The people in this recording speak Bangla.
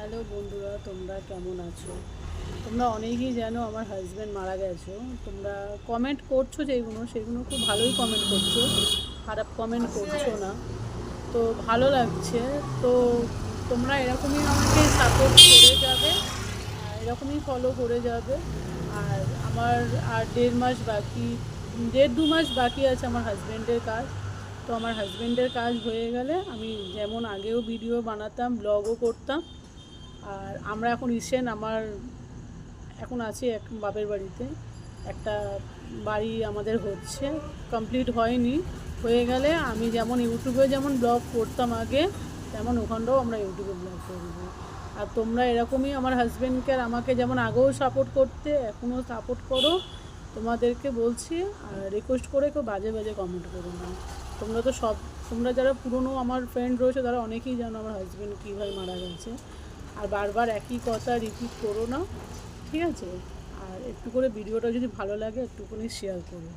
হ্যালো বন্ধুরা, তোমরা কেমন আছো? তোমরা অনেকেই জানো আমার হাজব্যান্ড মারা গেছো। তোমরা কমেন্ট করছো সেগুলো খুব ভালোই কমেন্ট করছো, খারাপ কমেন্ট করছো না। তো ভালো লাগছে। তো তোমরা এরকমই আমাকে সাপোর্ট করে যাবে, আর এরকমই ফলো করে যাবে। আর আমার আর 1.5 মাস বাকি, 1.5-2 মাস বাকি আছে আমার হাজব্যান্ডের কাজ। তো আমার হাজব্যান্ডের কাজ হয়ে গেলে আমি যেমন আগেও ভিডিও বানাতাম, ব্লগও করতাম। আর আমরা এখন আমার এখন আছি এক বাপের বাড়িতে। একটা বাড়ি আমাদের হচ্ছে, কমপ্লিট হয়নি। হয়ে গেলে আমি যেমন ইউটিউবে যেমন ব্লগ করতাম আগে, তেমন ওখানটাও আমরা ইউটিউবে ব্লগ করব। আর তোমরা এরকমই আমার হাজব্যান্ডকে আর আমাকে যেমন আগেও সাপোর্ট করতে, এখনও সাপোর্ট করো। তোমাদেরকে বলছি, আর রিকোয়েস্ট করে কেউ বাজে বাজে কমেন্ট করো না। তোমরা তো সব তোমরা যারা পুরনো আমার ফ্রেন্ড রয়েছে তারা অনেকেই জানো আমার হাজব্যান্ড কীভাবে মারা গেছে। আর বারবার একই কথা রিপিট করো না, ঠিক আছে? আর একটু করে ভিডিওটা যদি ভালো লাগে একটুখানি শেয়ার করো।